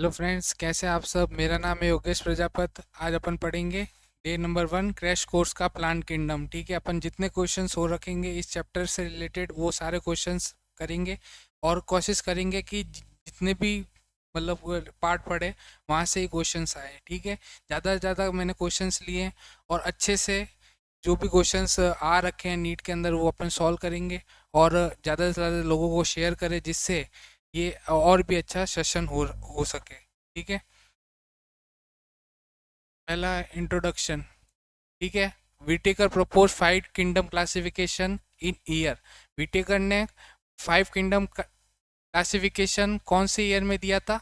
Hello friends, कैसे आप सब। मेरा नाम है योगेश प्रजापत। आज अपन पढ़ेंगे डे नंबर 1 क्रैश कोर्स का प्लांट किंगडम। ठीक है, अपन जितने क्वेश्चंस हो रखेंगे इस चैप्टर से रिलेटेड वो सारे क्वेश्चंस करेंगे और कोशिश करेंगे कि जितने भी मतलब पार्ट पढ़े वहाँ से ही क्वेश्चंस आए। ठीक है, ज़्यादा से ज़्यादा मैंने क्वेश्चंस लिए हैं और अच्छे से जो भी क्वेश्चंस आ रखे हैं नीट के अंदर वो अपन सॉल्व करेंगे और ज़्यादा से ज़्यादा लोगों को शेयर करें जिससे ये और भी अच्छा सेशन हो सके। ठीक है, पहला इंट्रोडक्शन। ठीक है, Whittaker propose 5 kingdom classification in year. Whittaker ने 5 किंगडम क्लासिफिकेशन कौन से ईयर में दिया था?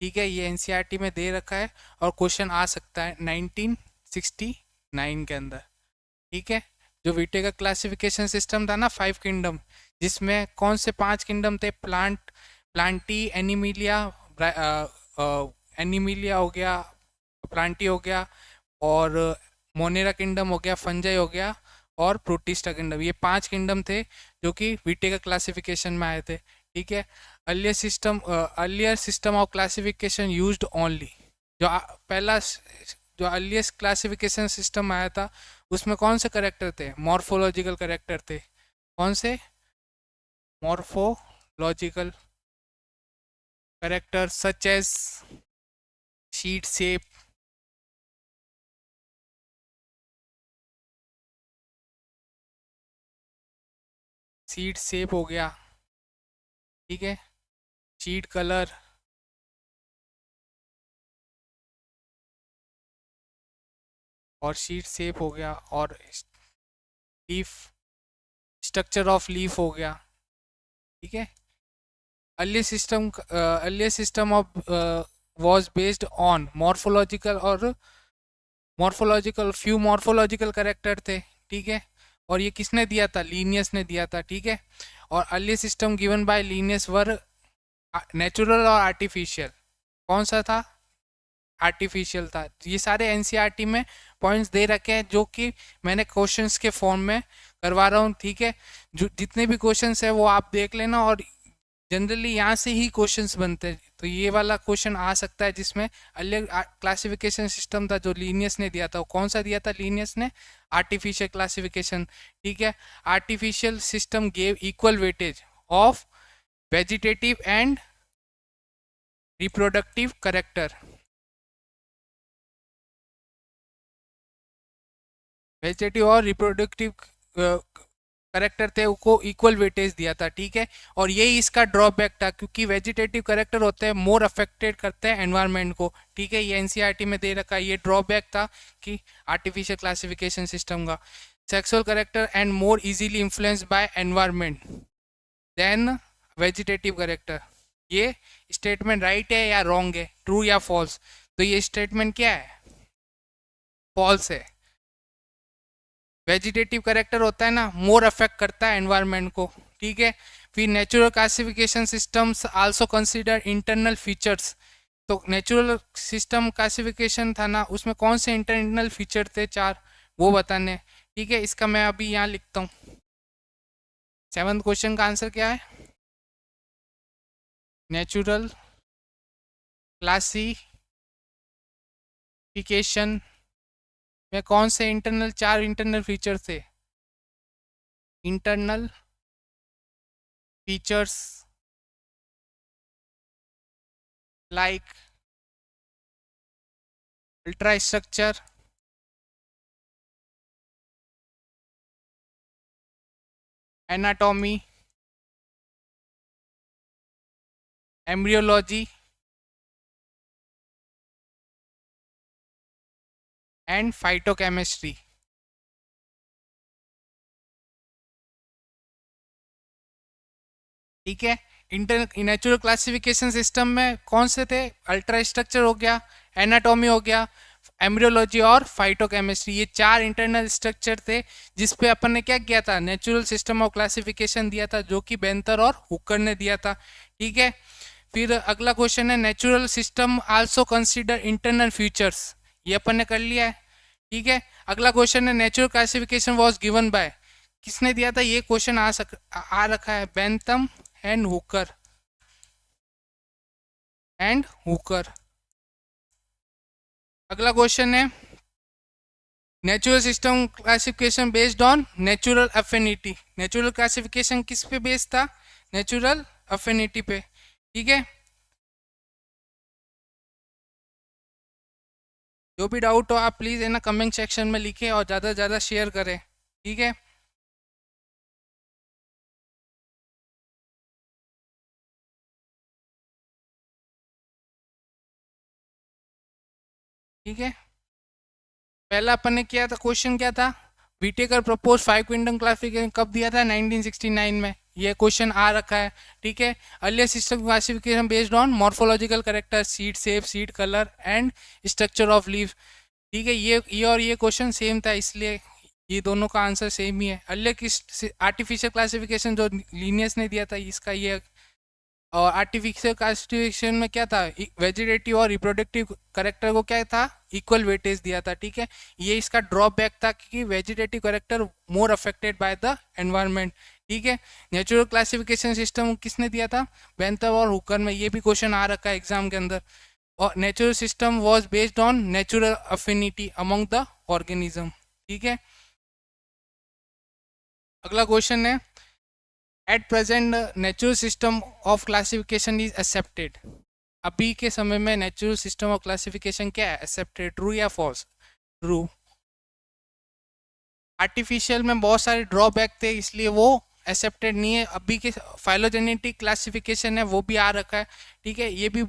ठीक है, ये एनसीईआरटी में दे रखा है और क्वेश्चन आ सकता है 1969 के अंदर। ठीक है, जो विटेकर क्लासिफिकेशन सिस्टम था ना 5 किंगडम, जिसमें कौन से 5 किंगडम थे? प्लांटी, एनिमिलिया हो गया, प्लांटी हो गया, और मोनेरा किंगडम हो गया, फंजाई हो गया, और प्रोटिस्टा किंगडम। ये 5 किंगडम थे जो कि विटेकर क्लासिफिकेशन में आए थे। ठीक है, earlier system of classification used only. पहला जो अर्लीस्ट क्लासिफिकेशन सिस्टम आया था उसमें कौन से करेक्टर थे? मॉर्फोलॉजिकल करेक्टर थे। कौन से? Morphological character such as seed shape, seed shape हो गया। ठीक है, शीट कलर, और शीट शेप हो गया, और लीफ, स्ट्रक्चर ऑफ लीफ हो गया। ठीक है, early system of was based on morphological और मॉर्फोलॉजिकल करेक्टर थे। ठीक है, और ये किसने दिया था? लीनियस ने दिया था। ठीक है, और early system given by Linnaeus were natural और आर्टिफिशियल। कौन सा था? आर्टिफिशियल था। ये सारे एनसीईआरटी में पॉइंट्स दे रखे हैं जो कि मैंने क्वेश्चंस के फॉर्म में करवा रहा हूँ। ठीक है, जो जितने भी क्वेश्चंस है वो आप देख लेना, और जनरली यहाँ से ही क्वेश्चंस बनते हैं। तो ये वाला क्वेश्चन आ सकता है जिसमें अर्लियर क्लासिफिकेशन सिस्टम था जो लीनियस ने दिया था। वो कौन सा दिया था लीनियस ने? Artificial classification. ठीक है, artificial system gave equal weightage of vegetative and reproductive character. Vegetative और रिप्रोडक्टिव करेक्टर थे को इक्वल वेटेज दिया था। ठीक है, और यही इसका ड्रॉबैक था क्योंकि वेजिटेटिव करेक्टर होते हैं मोर अफेक्टेड करते हैं एनवायरनमेंट को। ठीक है, ये एनसीईआरटी में दे रखा है, ये ड्रॉबैक था कि आर्टिफिशियल क्लासिफिकेशन सिस्टम का। Sexual character and more easily influenced by environment than vegetative character. ये स्टेटमेंट राइट है या रॉन्ग है, ट्रू या फॉल्स? तो ये स्टेटमेंट क्या है? फॉल्स है। वेजिटेटिव करेक्टर होता है ना, मोर अफेक्ट करता है एनवायरनमेंट को। ठीक है, फिर natural classification systems also consider internal features. तो नेचुरल सिस्टम क्लासिफिकेशन था ना, उसमें कौन से इंटरनल फीचर थे? 4, वो बताने। ठीक है, इसका मैं अभी यहाँ लिखता हूँ। 7th क्वेश्चन का आंसर क्या है? नेचुरल क्लासिफिकेशन में कौन से 4 इंटरनल फीचर थे? Internal features like ultra structure, anatomy, embryology and phytochemistry. ठीक है, इंटर नेचुरल क्लासिफिकेशन सिस्टम में कौन से थे? अल्ट्रा स्ट्रक्चर हो गया, एनाटॉमी हो गया, एम्ब्रियोलॉजी और फाइटोकेमिस्ट्री। ये 4 इंटरनल स्ट्रक्चर थे जिस पे अपन ने क्या किया था? नेचुरल सिस्टम ऑफ क्लासिफिकेशन दिया था जो कि बेंतर और हुकर ने दिया था। ठीक है, फिर अगला क्वेश्चन है natural system also consider internal features. ये अपन ने कर लिया है। ठीक है, अगला क्वेश्चन है natural classification was given by. किसने दिया था? ये क्वेश्चन आ रखा है, Bentham and Hooker. And Hooker. अगला क्वेश्चन है natural system classification based on natural affinity. Natural classification किस पे बेस्ड था? नेचुरल अफिनिटी पे। ठीक है, जो भी डाउट हो आप प्लीज़ है ना कमेंट सेक्शन में लिखें और ज़्यादा से ज़्यादा शेयर करें। ठीक है, ठीक है। पहला अपन ने किया था, क्वेश्चन क्या था? विटेकर प्रपोज 5 क्विंटम क्लासिफिकेशन कब दिया था? 1969 में। ये क्वेश्चन आ रखा है। ठीक है, earlier system classification based on morphological character, seed shape, seed colour and structure of leave. ठीक है, ये और ये क्वेश्चन सेम था, इसलिए ये दोनों का आंसर सेम ही है। अर्लियर किस आर्टिफिशियल क्लासिफिकेशन जो लीनियस ने दिया था, इसका ये। और आर्टिफिशियल क्लासिफिकेशन में क्या था? वेजिटेटिव और रिप्रोडक्टिव करेक्टर को क्या था? इक्वल वेटेज दिया था। ठीक है, ये इसका ड्रॉबैक था कि vegetative character more affected by the environment. ठीक है, नेचुरल क्लासिफिकेशन सिस्टम किसने दिया था? बेंथर और हुकर में। ये भी क्वेश्चन आ रखा है एग्जाम के अंदर। और natural system was based on natural affinity among the organism. ठीक है, अगला क्वेश्चन है at present natural system of classification is accepted. अभी के समय में नेचुरल सिस्टम ऑफ क्लासिफिकेशन क्या है? एक्सेप्टेड। ट्रू या फॉल्स? ट्रू। आर्टिफिशियल में बहुत सारे ड्रॉबैक थे, इसलिए वो एक्सेप्टेड नहीं है। अभी के फाइलोजेनेटिक क्लासिफिकेशन है वो भी आ रखा है। ठीक है, ये भी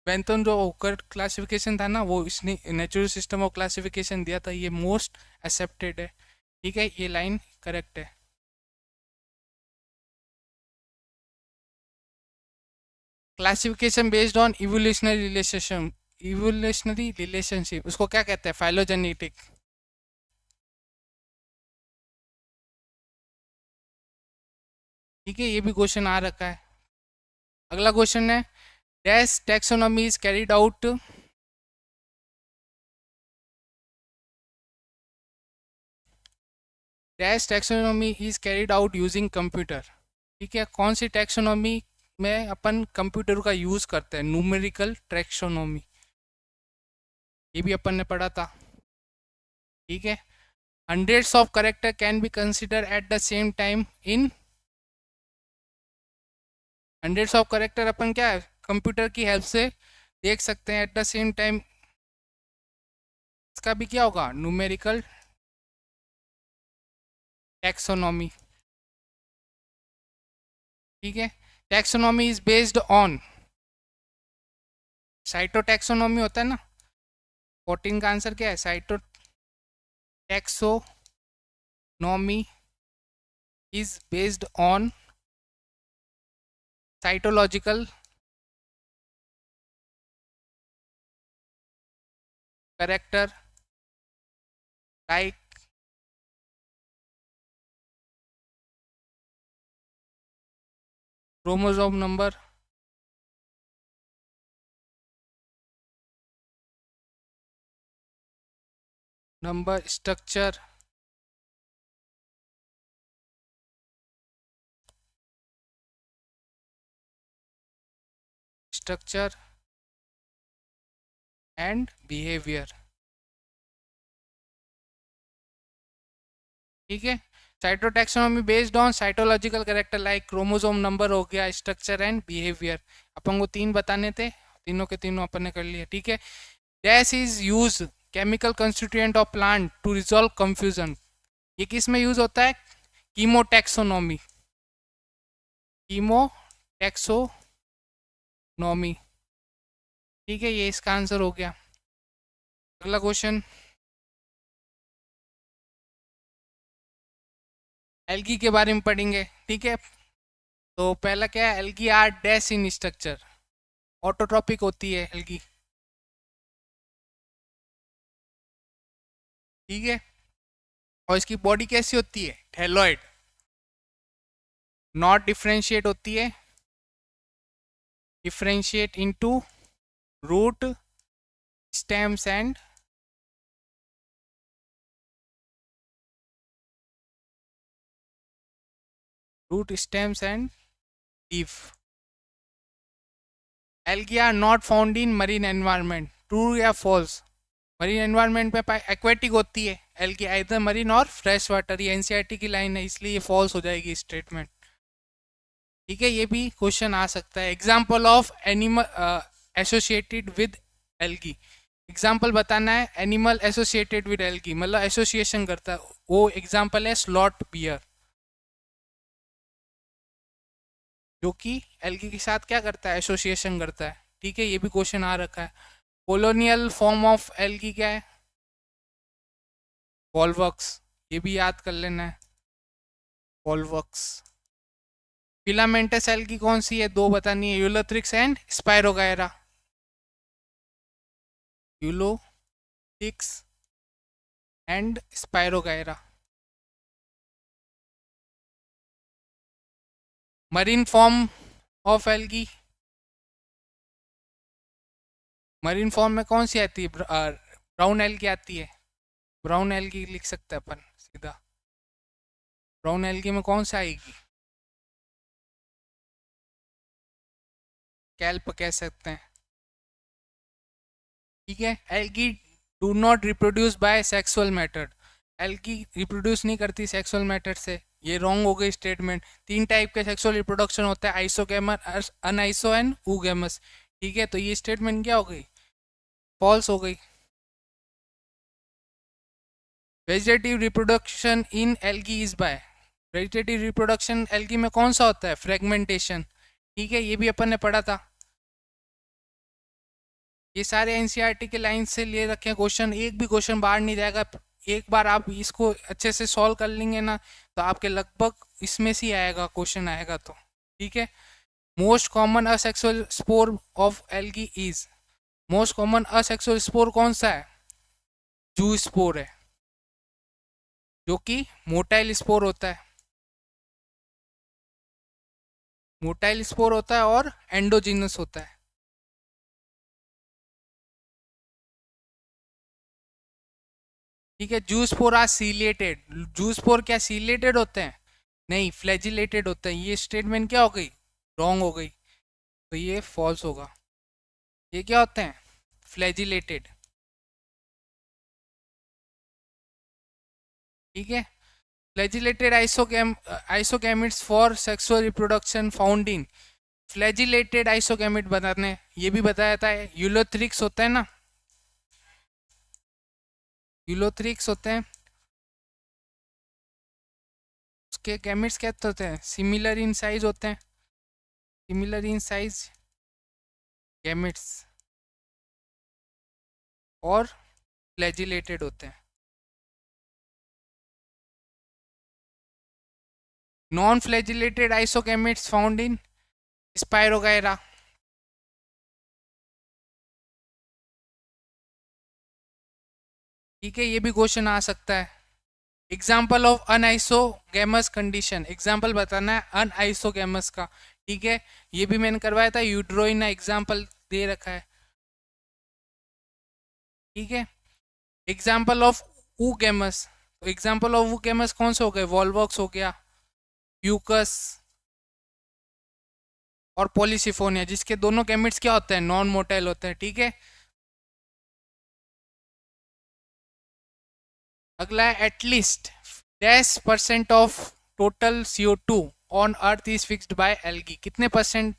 बेंथन जो ओकर क्लासिफिकेशन था ना, वो इसने नेचुरल सिस्टम ऑफ क्लासिफिकेशन दिया था, ये मोस्ट एक्सेप्टेड है। ठीक है, ये लाइन करेक्ट है। Classification based on evolutionary relationship उसको क्या कहते हैं? फाइलोजेनेटिक। ठीक है, ये भी क्वेश्चन आ रखा है। अगला क्वेश्चन है dash taxonomy is carried out. Dash taxonomy is carried out using computer. ठीक है, कौन सी टैक्सोनॉमी में अपन कंप्यूटर का यूज करते हैं? Numerical taxonomy. ये भी अपन ने पढ़ा था। ठीक है, hundreds of character can be consider at the same time in. Hundreds of character अपन क्या है कंप्यूटर की हेल्प से देख सकते हैं एट द सेम टाइम। इसका भी क्या होगा? Numerical taxonomy. ठीक है, taxonomy is based on cytotaxonomy होता है ना। 14 का आंसर क्या है? Cytotaxonomy is based on cytological character like chromosome number structure structure and behaviour. ठीक है, cytotaxonomy based on cytological character like chromosome number हो गया, स्ट्रक्चर एंड बिहेवियर। अपन को 3 बताने थे, तीनों के तीनों अपन ने कर लिए। ठीक है, dash is use chemical constituent of plant to resolve confusion. ये किस में यूज होता है? कीमोटैक्सोनॉमी। कीमोटैक्सोनॉमी। ठीक है, ये इसका आंसर हो गया। अगला क्वेश्चन एल्गी के बारे में पढ़ेंगे। ठीक है, तो पहला क्या है? Algae are dash in structure. Autotrophic होती है एल्गी। ठीक है, और इसकी बॉडी कैसी होती है? थैलोइड। नॉट डिफ्रेंशिएट होती है, differentiate into root stems and leaf. Algae are not found in marine environment, true या फॉल्स? मरीन एनवायरनमेंट में एक्वेटिक होती है एल्गी, आइदर मरीन और फ्रेश वाटर। ये एनसीईआरटी की लाइन है, इसलिए ये फॉल्स हो जाएगी स्टेटमेंट। ठीक है, ये भी क्वेश्चन आ सकता है। Example of animal associated with algae, example बताना है एनिमल एसोसिएटेड विद एल्गी, मतलब एसोसिएशन करता है, वो एग्जाम्पल है स्लॉट बियर, जो कि एल्गी के साथ क्या करता है, एसोसिएशन करता है। ठीक है, ये भी क्वेश्चन आ रखा है। कोलोनियल फॉर्म ऑफ एल्गी क्या है, वॉल्वक्स, ये भी याद कर लेना है, वॉल्वक्स। फिलामेंटस एल्गी कौन सी है, दो बतानी है, Ulothrix and spirogyra, Ulothrix and spirogyra. Marine form of algae, marine form में कौन सी आती है, ब्राउन एल्गी आती है, ब्राउन एल्गी लिख सकते हैं अपन सीधा। ब्राउन एल्गी में कौन सा आएगी, कैल्प कह सकते हैं। ठीक है, algae do not reproduce by sexual method, algae reproduce नहीं करती सेक्सुअल मेथड से, ये रॉन्ग हो गई स्टेटमेंट। तीन टाइप के सेक्सुअल रिप्रोडक्शन होता है, आइसोगैमस, अनआइसो एंड ऊगैमस। ठीक है, तो ये स्टेटमेंट क्या हो गई, फॉल्स हो गई। Vegetative reproduction in algae is by, vegetative reproduction algae में कौन सा होता है, फ्रेगमेंटेशन। ठीक है, ये भी अपन ने पढ़ा था। ये सारे एनसीईआरटी के लाइन से ले रखे हैं क्वेश्चन, एक भी क्वेश्चन बाहर नहीं जाएगा। एक बार आप इसको अच्छे से सॉल्व कर लेंगे ना, तो आपके लगभग इसमें से ही आएगा क्वेश्चन आएगा तो। ठीक है, most common asexual spore of algae is, most common asexual spore कौन सा है, जू स्पोर है, जो कि मोटाइल स्पोर होता है, मोटाइल स्पोर होता है और एंडोजिनस होता है। ठीक है, जू स्पोर आर सीलेटेड, जू स्पोर क्या सीलेटेड होते हैं, नहीं फ्लैजिलेटेड होते हैं। ये स्टेटमेंट क्या हो गई, रॉन्ग हो गई, तो ये फॉल्स होगा। ये क्या होते हैं, फ्लैजिलेटेड। ठीक है, flagellated isogametes for sexual reproduction found in, flagellated isogamete बताने, ये भी बताया था, यूलोथ्रिक्स होता है ना, यूलोथ्रिक्स होते हैं, उसके गैमिट्स क्या होते हैं, सिमिलर इन साइज होते हैं, सिमिलर इन साइज गैमिट्स, और फ्लैजिलेटेड होते हैं। Non flagellated isogametes found in spirogyra. ठीक है, ये भी क्वेश्चन आ सकता है। Example of anisogamous condition, example बताना है अनआइसोगैमस का। ठीक है, ये भी मैंने करवाया था, यूड्रोइन एग्जाम्पल दे रखा है। ठीक है, एग्जाम्पल ऑफ ऊगैमस, तो एग्जाम्पल ऑफ ऊगैमस कौन से हो गए, वॉल्वॉक्स हो गया, यूकस और पॉलीसिफोनिया, जिसके दोनों गैमेट्स क्या होते हैं, नॉन मोटाइल होते हैं। ठीक है, अगला है at least 10% of total CO2 on earth is fixed by algae, कितने परसेंट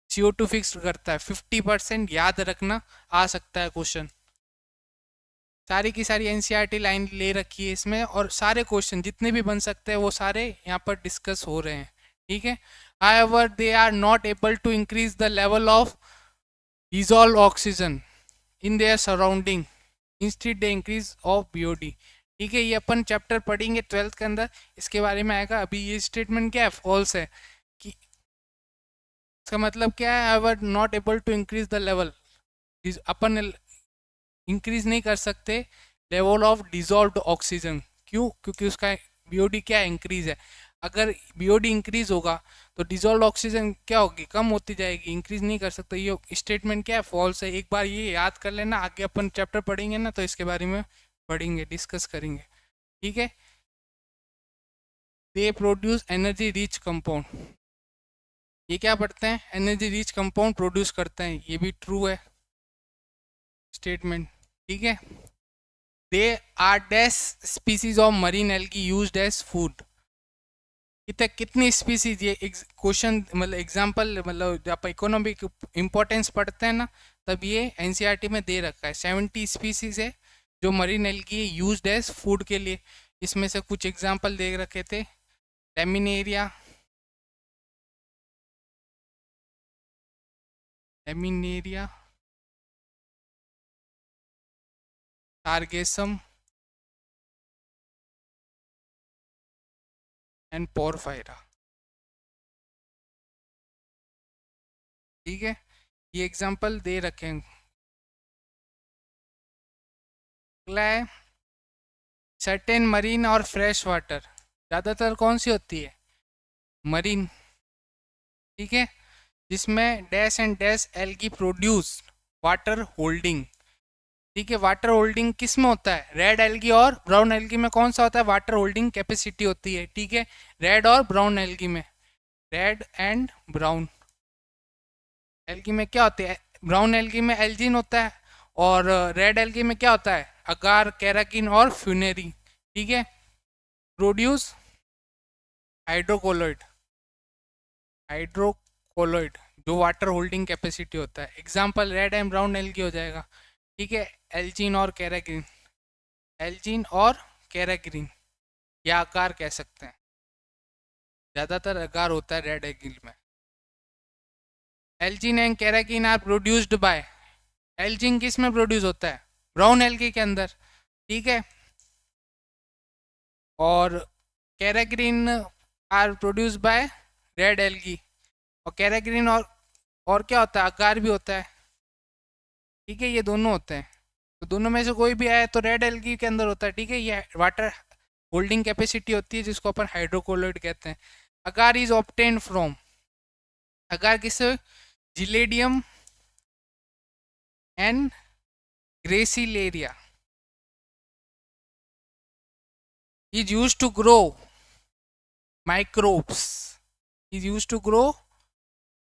CO2 फिक्स करता है, 50%, याद रखना, आ सकता है क्वेश्चन। सारी की सारी एनसीईआरटी लाइन ले रखी है इसमें, और सारे क्वेश्चन जितने भी बन सकते हैं वो सारे यहाँ पर डिस्कस हो रहे हैं। ठीक है, however they are not able to increase the level of dissolved oxygen in their surrounding, instead they increase of BOD। ठीक है, ये अपन चैप्टर पढ़ेंगे 12th के अंदर, इसके बारे में आएगा। अभी ये स्टेटमेंट क्या है, फॉल्स है, कि इसका मतलब क्या है, however not able to increase the level, upon increase नहीं कर सकते लेवल ऑफ डिजॉल्व्ड ऑक्सीजन। क्यों, क्योंकि उसका बीओडी क्या इंक्रीज है। अगर बीओडी इंक्रीज होगा तो डिजॉल्व ऑक्सीजन क्या होगी, कम होती जाएगी, इंक्रीज नहीं कर सकते। ये स्टेटमेंट क्या है, फॉल्स है। एक बार ये याद कर लेना, आगे अपन चैप्टर पढ़ेंगे ना तो इसके बारे में पढ़ेंगे, डिस्कस करेंगे। ठीक है, they produce energy rich compound, ये क्या पढ़ते हैं, एनर्जी रिच कंपाउंड प्रोड्यूस करते हैं, ये भी ट्रू है स्टेटमेंट, ठीक है। They are dash species of marine algae used as food, कितनी स्पीसीज, ये क्वेश्चन मतलब एग्जांपल, मतलब जब आप इकोनॉमिक इंपॉर्टेंस पढ़ते हैं ना, तब ये एनसीईआरटी में दे रखा है। 70 स्पीसीज है जो marine algae used as food के लिए। इसमें से कुछ एग्जांपल दे रखे थे, Laminaria, Laminaria, Sargassum and Porphyra, ठीक है। ये एग्जांपल दे रखे हैं। अगला है सर्टेन मरीन और फ्रेश वाटर, ज़्यादातर कौन सी होती है, मरीन, ठीक है, जिसमें dash and dash algae produce water holding, ठीक है। वाटर होल्डिंग किस में होता है, रेड एल्गी और ब्राउन एल्गी में कौन सा होता है, वाटर होल्डिंग कैपेसिटी होती है, ठीक है। रेड और ब्राउन एल्गी में, रेड एंड ब्राउन एल्गी में क्या होती है, ब्राउन एल्गी में एल्जिन होता है, और रेड एल्गी में क्या होता है, अगार, कैराकिन और फ्यूनेरी, ठीक है। प्रोड्यूस हाइड्रोकोलोइड, हाइड्रोकोलोइड जो वाटर होल्डिंग कैपेसिटी होता है। Example red and brown algae हो जाएगा, ठीक है। एल्जिन और कैराग्रीन, एल्जिन और कैराग्रीन, या अगार कह सकते हैं, ज़्यादातर अगार होता है रेड एल्गी में। Algin and carrageenan are produced by, algin किस में प्रोड्यूस होता है, ब्राउन एल्गी के अंदर, ठीक है। और carrageenan are produce by red algae, और कैराग्रीन और क्या होता है, अगार भी होता है, ठीक है। ये दोनों होते हैं, तो दोनों में से कोई भी आए तो रेड एल्गी के अंदर होता है, ठीक है। ये वाटर होल्डिंग कैपेसिटी होती है जिसको अपन हाइड्रोकोलोइड कहते हैं। अगार इज ऑब्टेन्ड फ्रॉम, अगार किससे, gelidium and gracilaria, is used to grow microbes, is used to grow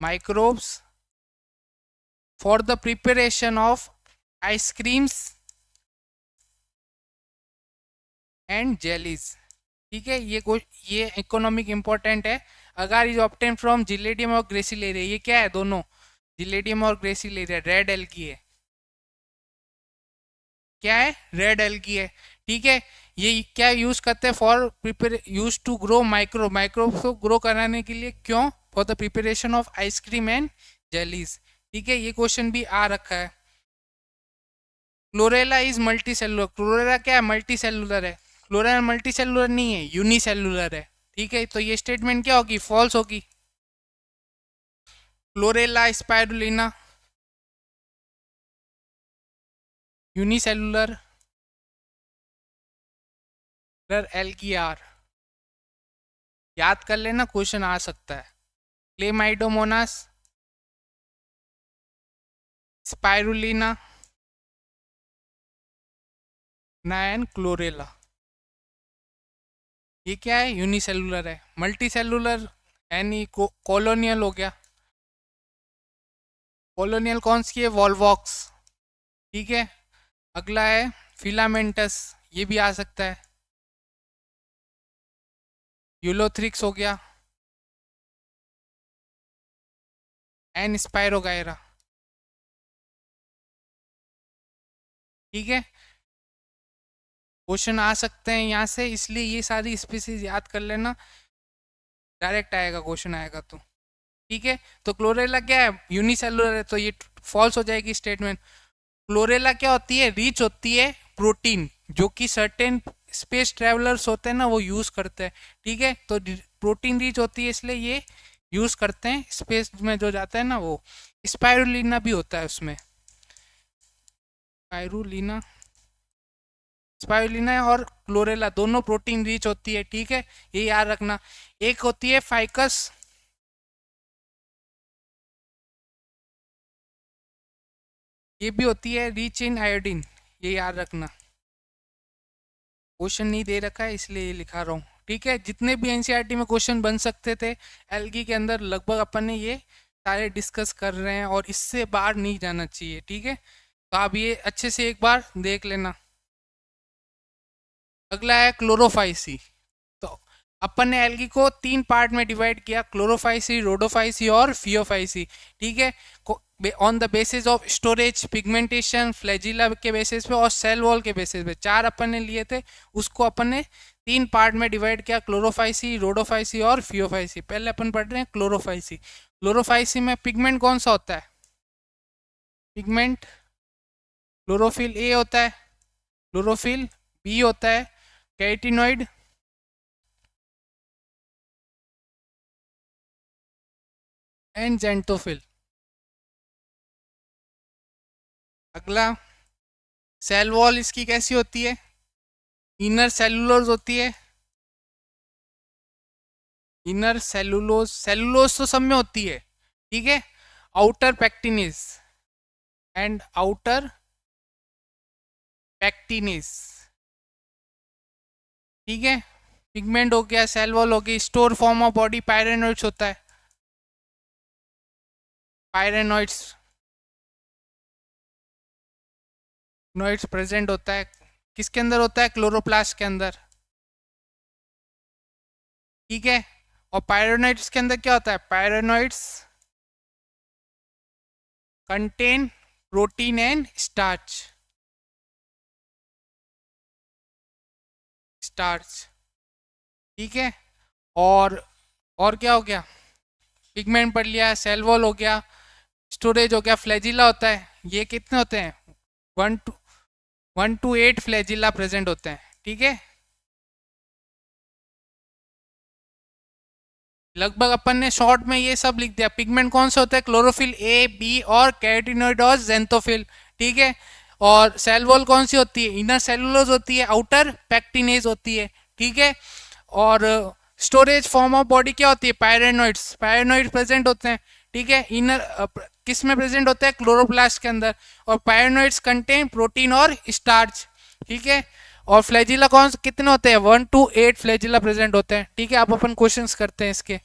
microbes for the preparation of ice creams and jellies, ठीक है। ये इकोनॉमिक इंपॉर्टेंट है। अगर इज ऑब्टेन फ्रॉम जिलेडियम और ग्रेसिलेरिया, ये क्या है, दोनों जिलेडियम और ग्रेसिलेरिया रेड एल्गी है, क्या है, रेड एल्गी है, ठीक है। ये क्या यूज करते हैं, for prepare, use to grow microbes को ग्रो कराने के लिए, क्यों, for the preparation of ice cream and jellies, ठीक है। ये क्वेश्चन भी आ रखा है। Chlorella is multi cellular, chlorella क्या है, मल्टी सेलुलर है, क्लोरेला मल्टी सेलुलर नहीं है, यूनिसेलुलर है, ठीक है। तो ये स्टेटमेंट क्या होगी, फॉल्स होगी। क्लोरेला स्पाइरुलिना यूनिसेलुलर एल्गियार, याद कर लेना, क्वेश्चन आ सकता है। क्लेमाइडोमोनास स्पाइरुलिना नाइन क्लोरेला, ये क्या है, यूनिसेलुलर है। मल्टी सेलुलर यानी कॉलोनियल हो गया, कॉलोनियल कौन सी है, वॉल्वॉक्स, ठीक है। अगला है फिलामेंटस, ये भी आ सकता है। यूलोथ्रिक्स हो गया, एन स्पायरोगायरा, ठीक है। क्वेश्चन आ सकते हैं यहाँ से, इसलिए ये सारी स्पीसीज याद कर लेना, डायरेक्ट आएगा, क्वेश्चन आएगा तो, ठीक है। तो क्लोरेला क्या है, यूनिसेलुलर है, तो ये फॉल्स हो जाएगी स्टेटमेंट। क्लोरेला क्या होती है, रिच होती है प्रोटीन, जो कि सर्टेन स्पेस ट्रेवलर्स होते हैं ना, वो यूज करते हैं, ठीक है। तो प्रोटीन रिच होती है, इसलिए ये यूज करते हैं, स्पेस में जो जाता है ना वो। स्पाइरुलिना भी होता है उसमें, स्पाइरुलिना, स्पाइरुलिना और क्लोरेला दोनों प्रोटीन रिच होती है, ठीक है, ये याद रखना। एक होती है फाइकस, ये भी होती है रिच इन आयोडीन, ये याद रखना, क्वेश्चन नहीं दे रखा है इसलिए ये लिखा रहा हूँ, ठीक है, जितने भी एनसीईआरटी में क्वेश्चन बन सकते थे एल्गी के अंदर लगभग अपन ने ये सारे डिस्कस कर रहे हैं और इससे बाहर नहीं जाना चाहिए। ठीक है, तो आप ये अच्छे से एक बार देख लेना। अगला है क्लोरोफाइसी। तो अपन ने एल्गी को 3 पार्ट में डिवाइड किया, क्लोरोफाइसी, रोडोफाइसी और फियोफाइसी। ठीक है, on the basis of storage, pigmentation, flagella के बेसिस पे और सेल वॉल के बेसिस पे 4 अपन ने लिए थे, उसको अपन ने 3 पार्ट में डिवाइड किया, क्लोरोफाइसी, रोडोफाइसी और फियोफाइसी। पहले अपन पढ़ रहे हैं क्लोरोफाइसी। क्लोरोफाइसी में पिगमेंट कौन सा होता है? पिगमेंट क्लोरोफिल ए होता है, क्लोरोफिल बी होता है, कैरोटीनॉइड एंड जेंटोफिल। अगला सेल वॉल इसकी कैसी होती है? इनर सेलुलोज होती है, इनर सेलुलोज, सेलुलोज तो सब में होती है। ठीक है, आउटर पैक्टिनिस एंड आउटर पैक्टिनिस। ठीक है, पिगमेंट हो गया, सेल वॉल हो गई, store form of body pyrenoids होता है, पायरेनोइड्स नोइड्स प्रेजेंट होता है, किसके अंदर होता है? क्लोरोप्लास्ट के अंदर। ठीक है, और पायरेनोइड्स के अंदर क्या होता है? Pyrenoids contain protein and starch, starch. ठीक है, और क्या हो गया? पिगमेंट पढ़ लिया, सेल वॉल हो गया, स्टोरेज हो गया, फ्लैजिला होता है। ये कितने होते हैं? 1 to 8 फ्लैजिला प्रेजेंट होते हैं। ठीक है, लगभग अपन ने शॉर्ट में ये सब लिख दिया। पिगमेंट कौन सा होता है? क्लोरोफिल ए, बी और कैरोटीनॉइड और जेंथोफिल। ठीक है, और सेल वॉल कौन सी होती है? इनर सेलुलोज होती है, आउटर पैक्टिनेज होती है। ठीक है, और स्टोरेज फॉर्म ऑफ बॉडी क्या होती है? पायरेनोइड्स, पायरेनोइड प्रेजेंट होते हैं। ठीक है, इनर किस में प्रेजेंट होता है? क्लोरोप्लास्ट के अंदर। और पायरेनोइड्स कंटेन प्रोटीन और स्टार्च। ठीक है, और फ्लैजिला कितने होते हैं? 1 to 8 फ्लैजिला प्रेजेंट होते हैं। ठीक है, आप अपन क्वेश्चंस करते हैं इसके।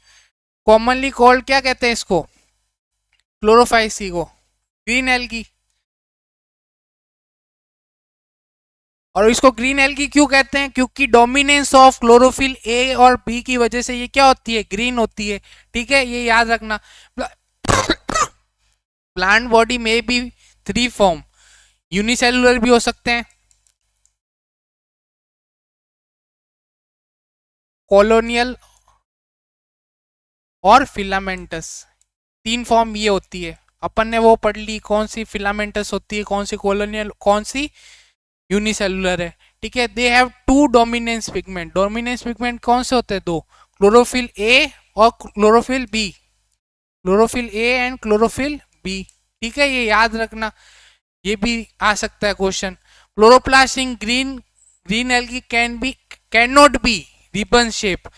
कॉमनली कॉल्ड क्या कहते हैं इसको? क्लोरोफाइसी को ग्रीन एल्गी। और इसको ग्रीन एल्गी क्यों कहते हैं? क्योंकि डोमिनेंस ऑफ क्लोरोफिल ए और बी की वजह से ये क्या होती है? ग्रीन होती है। ठीक है, ये याद रखना। प्लांट बॉडी में भी 3 फॉर्म, यूनिसेलुलर भी हो सकते हैं, कॉलोनियल और फिलामेंटस। 3 फॉर्म ये होती है। अपन ने वो पढ़ ली, कौन सी फिलामेंटस होती है, कौन सी कॉलोनियल, कौन सी यूनिसेलुलर है। ठीक है, they have 2 dominance pigment. Dominance pigment कौन से होते हैं? 2, क्लोरोफिल ए और chlorophyll B, chlorophyll A and chlorophyll B. ठीक है, ये याद रखना, ये भी आ सकता है question. Chloroplast in green green algae can not be ribbon shape.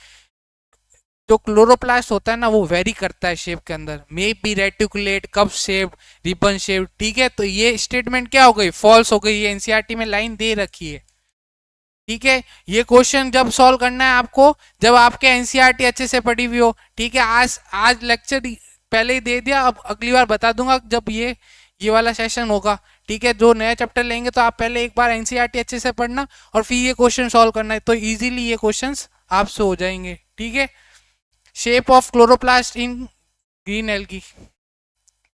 जो क्लोरोप्लास्ट होता है ना, वो वेरी करता है शेप के अंदर, may be reticulate, cup shape, ribbon shape. ठीक है, तो ये स्टेटमेंट क्या हो गई? फॉल्स हो गई। ये एनसीईआरटी में लाइन दे रखी है। ठीक है, ये क्वेश्चन जब सॉल्व करना है आपको, जब आपके एनसीईआरटी अच्छे से पढ़ी हुई हो। ठीक है, आज लेक्चर पहले ही दे दिया, अब अगली बार बता दूंगा जब ये वाला सेशन होगा। ठीक है, जो नया चैप्टर लेंगे तो आप पहले एक बार एनसीईआरटी अच्छे से पढ़ना और फिर ये क्वेश्चन सॉल्व करना है, तो इजीली ये क्वेश्चंस आपसे हो जाएंगे। ठीक है, shape of chloroplast in green algae,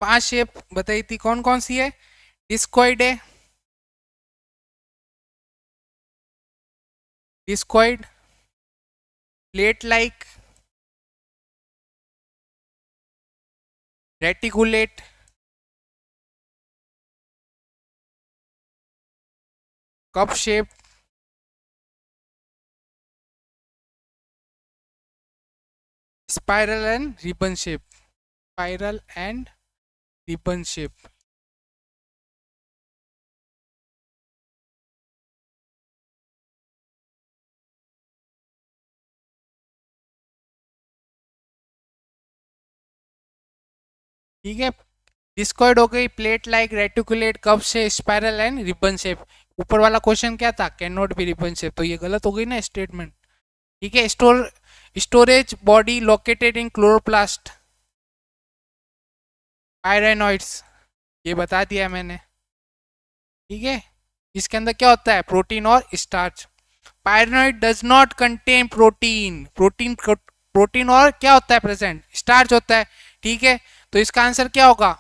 5 shape बताई थी, कौन कौन सी है? डिस्कॉइड है, discoid, plate like, reticulate, cup shape, spiral and ribbon shape, spiral and ribbon shape. ठीक है, डिस्कॉइड हो गई, प्लेट लाइक, रेटिकुलेट, कप से, स्पाइरल एंड रिबन शेप। ऊपर वाला क्वेश्चन क्या था? Can not be ribbon shape, तो ये गलत हो गई ना स्टेटमेंट। ठीक है। Storage body located in chloroplast, पायरेनॉइड्स, ये बता दिया मैंने। ठीक है, इसके अंदर क्या होता है, प्रोटीन और starch. Pyrenoid does not contain protein, protein और क्या होता है प्रेजेंट, स्टार्च होता है। ठीक है, तो इसका आंसर क्या होगा,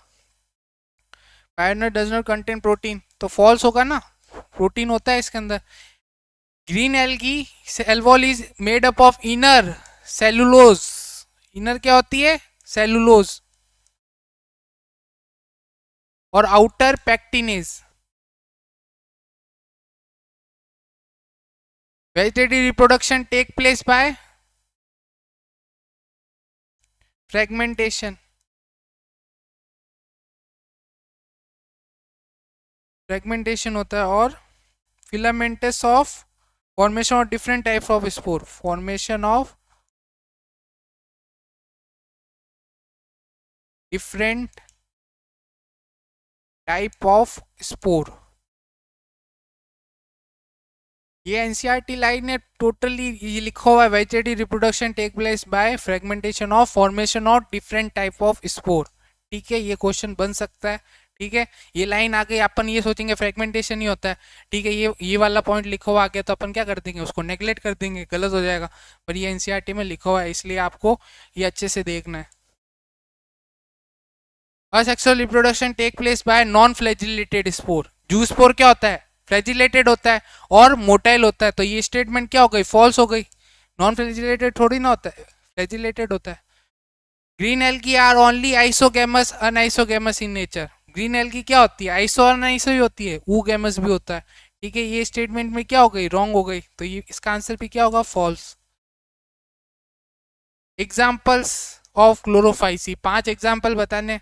pyrenoid does not contain protein, तो फॉल्स होगा ना, प्रोटीन होता है इसके अंदर। Green algae cell wall is made up of inner cellulose, inner क्या होती है, सेलुलोज, और outer pectinase. Vegetative reproduction take place by fragmentation, fragmentation होता है, और filamentous of formation of different type of spore, formation of different type of spore. ये NCERT line है totally, ये लिखा हुआ है vegetative reproduction take place by fragmentation of formation of different type of spore. ठीक है, ये क्वेश्चन बन सकता है। ठीक है, ये लाइन आ गई, अपन ये सोचेंगे फ्रेगमेंटेशन ही होता है। ठीक है, ये वाला पॉइंट लिखा हुआ आ गया तो अपन क्या कर देंगे, उसको नेग्लेक्ट कर देंगे, गलत हो जाएगा। पर ये एनसीईआरटी में लिखा हुआ है, इसलिए आपको ये अच्छे से देखना है। Asexual reproduction take place by non flagellated spore. Zoospore क्या होता है, फ्लैजिलेटेड होता है और मोटाइल होता है, तो ये स्टेटमेंट क्या हो गई, फॉल्स हो गई। नॉन फ्लैजिलेटेड थोड़ी ना होता है, फ्लैजिलेटेड होता है। Green algae are only isogamous anisogamous in nature. Green algae क्या होती है, आइसो अनआइसो ही होती है, ऊगेमस भी होता है। ठीक है, ये स्टेटमेंट में क्या हो गई, रॉन्ग हो गई, तो ये इसका आंसर भी क्या होगा, false. Examples of Chlorophyceae, 5 example बताने।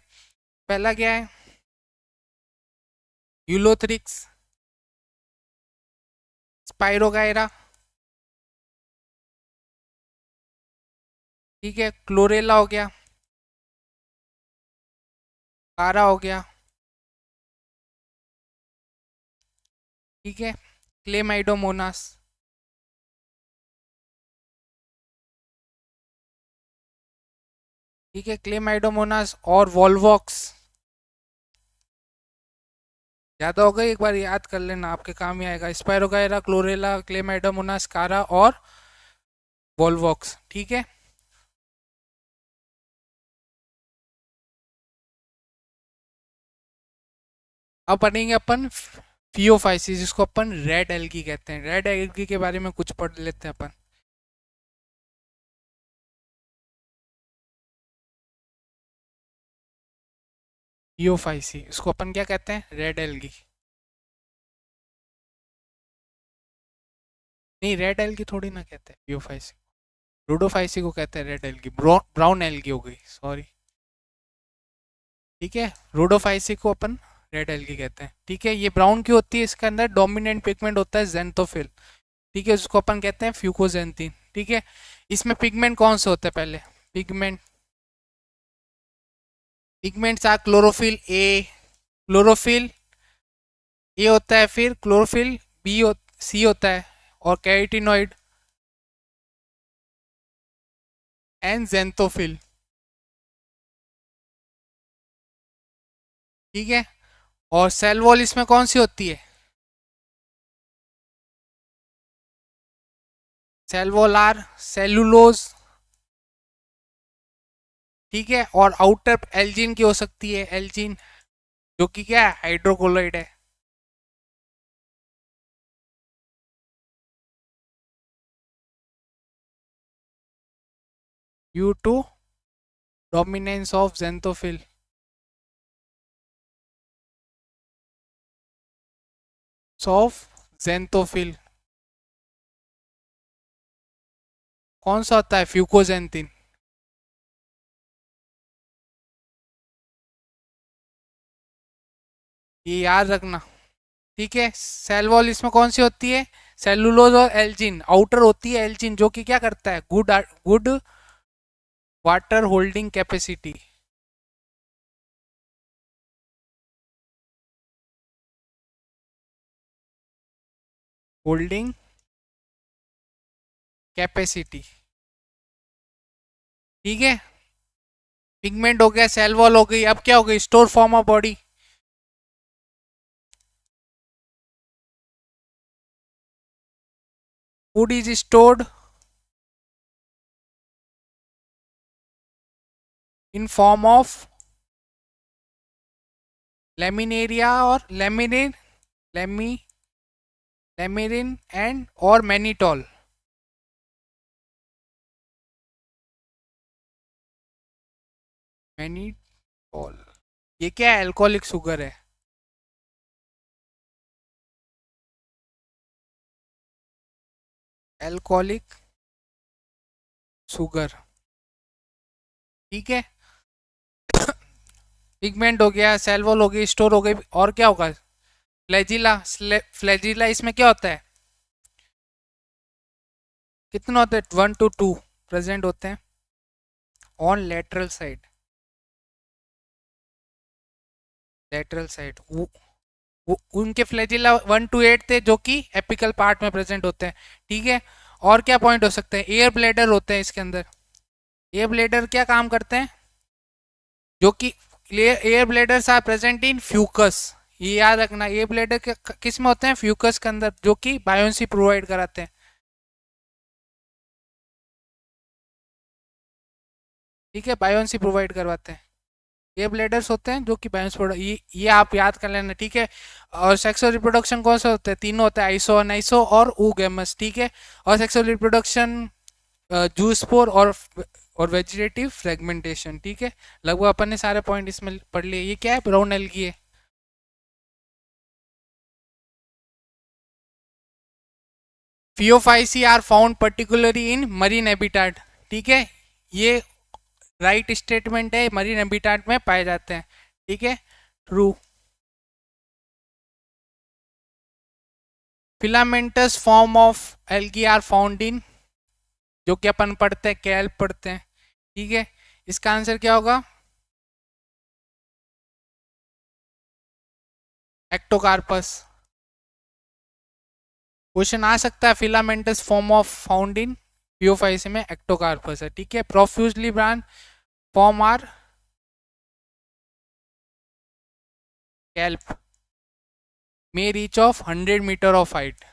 पहला क्या है, यूलोथ्रिक्स, स्पाइरोगायरा, ठीक है, क्लोरेला हो गया, कारा हो गया, ठीक है, क्लेमाइडोमोनास, ठीक है, क्लेमाइडोमोनास और वॉल्वॉक्स। याद होगा, एक बार याद कर लेना, आपके काम ही आएगा। स्पाइरोगायरा, क्लोरेला, क्लेमाइडोमोनास, कारा और वॉल्वॉक्स। ठीक है, अब पढ़ेंगे अपन फियोफाइसिस, जिसको अपन रेड एल्गी कहते हैं। रेड एल्गी के बारे में कुछ पढ़ लेते हैं अपन। फियोफाइसी, इसको अपन क्या कहते हैं, रेड एल्गी। नहीं, रेड एल्गी थोड़ी ना कहते हैं फियोफाइसी, रोडोफाइसी को कहते हैं रेड एल्गी, ब्राउन एल्गी हो गई, सॉरी। ठीक है, रोडोफाइसी को अपन रेड एल्गी कहते हैं। ठीक है, ये ब्राउन की होती है, इसके अंदर डोमिनेंट पिगमेंट होता है जेंथोफिल। ठीक है, उसको अपन कहते हैं फ्यूकोजेंथिन। ठीक है, इसमें पिगमेंट कौन से होते हैं पहले, pigment, pigments are chlorophyll a, chlorophyll a होता है, फिर क्लोरोफिल बी सी होता है, और कैरोटीनॉइड एंड जेंथोफिल। ठीक है, और सेल वॉल इसमें कौन सी होती है, सेल वॉल आर सेलुलोज। ठीक है, और आउटर एल्जिन की हो सकती है, एल्जिन, जो कि क्या है, हाइड्रोकोलोइड है। Due to dominance of xanthophyll, of xanthophyll. कौन सा होता है, फ्यूकोजेंथिन। ये याद रखना। ठीक है, सेल वॉल इसमें कौन सी होती है, सेलुलोज और एल्जिन, आउटर होती है एल्जिन, जो कि क्या करता है, good water holding capacity, holding capacity, ठीक है। पिगमेंट हो गया, सेल वॉल हो गई, अब क्या हो गई, store form of body. Food is stored in form of laminaria और लेमिनिन, लेमी लेमिनिन एंड और मैनिटोल। मैनिटोल ये क्या है, अल्कोहलिक शुगर है। अल्कोहलिक शुगर, ठीक है। पिगमेंट हो गया, सेल वॉल हो गई, स्टोर हो गई, और क्या होगा, फ्लैजिला। फ्लैजिला इसमें क्या होता है, कितना होते हैं, 1 to 2 प्रेजेंट होते हैं on lateral side. Lateral side वो उनके फ्लैजिला 1 to 8 थे जो कि एपिकल पार्ट में प्रेजेंट होते हैं, ठीक है। और क्या पॉइंट हो सकते हैं, एयर ब्लैडर होते हैं इसके अंदर। एयर ब्लैडर क्या काम करते हैं, जो कि air bladders are present in Fucus. ये याद रखना, एयर ब्लैडर किस में होते हैं, फ्यूकस के अंदर, जो कि बायोन्सी प्रोवाइड कराते हैं, ठीक है, बायोन्सी प्रोवाइड करवाते हैं। ये ब्लेडर्स होते हैं जो कि बैलेंस प्रोडक्ट, ये आप याद कर लेना, ठीक है। और सेक्सुअल रिप्रोडक्शन कौन सा होता है, तीनों होता है, आइसो, अनाइसो और ऊगेमस, ठीक है। और सेक्सुअल रिप्रोडक्शन जूस्पोर और वेजिटेटिव फ्रेगमेंटेशन, ठीक है। लगभग अपन ने सारे पॉइंट इसमें पढ़ लिए। ये क्या है, ब्राउन एल्गी है। Phaeophyceae are found particularly in marine habitat, ठीक है। ये राइट स्टेटमेंट है, मरीन हैबिटाट में पाए जाते हैं, ठीक है, true. Filamentous form of algae are found in, जो कि अपन पढ़ते हैं, कैल्प पढ़ते हैं, ठीक है। इसका आंसर क्या होगा, एक्टोकार्पस। क्वेश्चन आ सकता है, filamentous form of found in phaeophyceae में एक्टोकार्पस है, ठीक है। Profusely branch form are kelp, may reach of 100 metre of height,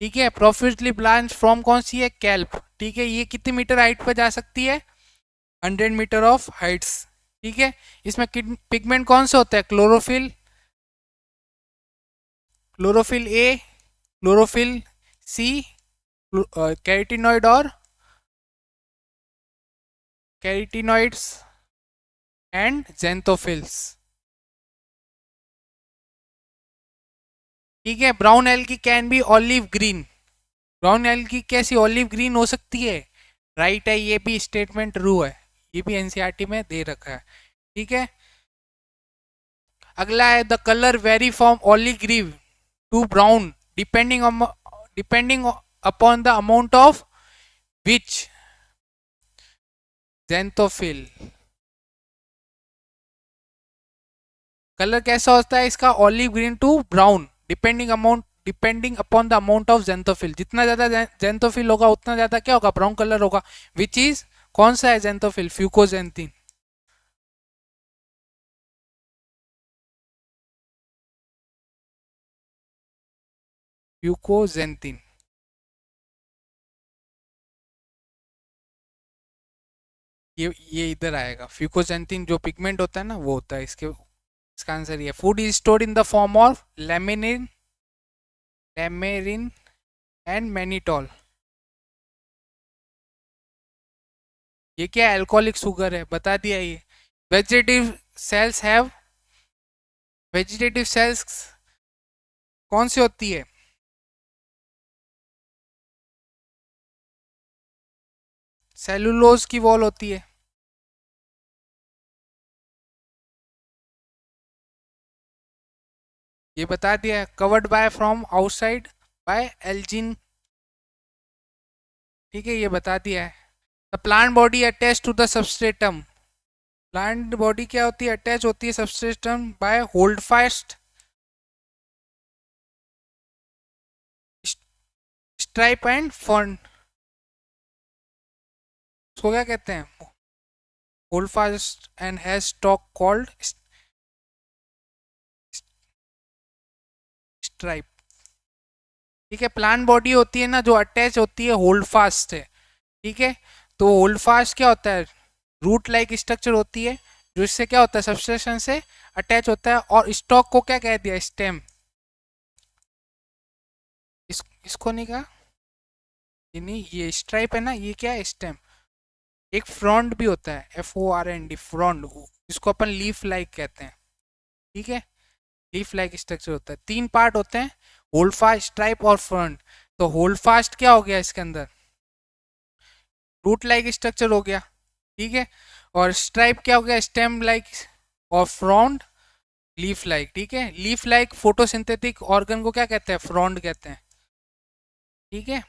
ठीक है। प्रोफ्यूजली ब्रांच फ्रॉम कौन सी है, कैल्प, ठीक है। ये कितने मीटर हाइट पर जा सकती है, 100 मीटर ऑफ हाइट्स, ठीक है। इसमें पिगमेंट कौन से होते हैं, chlorophyll, chlorophyll a, chlorophyll C, carotenoid और कैरोटीनॉइड्स एंड जेंथोफिल्स, ठीक है। Brown algae can be olive green, brown algae कैसी ऑलिव ग्रीन हो सकती है, राइट है, ये भी स्टेटमेंट ट्रू है, ये भी एनसीईआरटी में दे रखा है, ठीक है। अगला है, the colour vary from olive green to brown depending upon the amount of which xanthophyll. Colour कैसा होता है इसका, olive green to brown, depending upon the amount of xanthophyll. जितना ज्यादा जेंथोफिल होगा उतना ज्यादा क्या होगा, ब्राउन कलर होगा। विच इज कौन सा है जेंथोफिल, फ्यूकोजेंथिन, फ्यूकोजेंथिन। ये इधर आएगा, फ्यूकोजेंथिन जो पिगमेंट होता है ना, वो होता है इसके। इसका आंसर ये, food is stored in the form of laminarin, laminarin and mannitol. ये क्या है, अल्कोहलिक शुगर है, बता दिया ये। Vegetative cells have, vegetative cells कौन सी होती है, सेलुलोज की वॉल होती है। ये बता दिया है, covered by from outside by algin, ठीक है, ये बता दिया है। The plant body attach to the substratum, plant body क्या होती है, अटैच होती है substratum by holdfast stripe and fern, उसको क्या कहते हैं? Holdfast and has stalk called stripe. ठीक है, प्लांट बॉडी होती है ना जो अटैच होती है होल्ड फास्ट से। ठीक है, तो होल्ड फास्ट क्या होता है? रूट लाइक स्ट्रक्चर होती है जो इससे क्या होता है? सबस्ट्रेशन से अटैच होता है। और स्टॉक को क्या कह दिया? स्टेम। इसको नहीं कहा? ये नहीं, ये स्ट्राइप है ना, ये क्या है? स्टेम। एक फ्रॉन्ड भी होता है, FORND, फ्रॉन्ड, जिसको अपन लीफ लाइक कहते हैं। ठीक है, लीफ लाइक स्ट्रक्चर होता है। तीन पार्ट होते हैं, होल्ड फास्ट, स्ट्राइप और फ्रंट। तो होल्ड फास्ट क्या हो गया इसके अंदर? रूट लाइक स्ट्रक्चर हो गया। ठीक है, और स्ट्राइप क्या हो गया? Stem like. और फ्रॉन्ड लीफ लाइक। ठीक है, लीफ लाइक फोटोसिंथेटिक ऑर्गन को क्या कहते हैं? फ्रॉन्ड कहते हैं। ठीक है,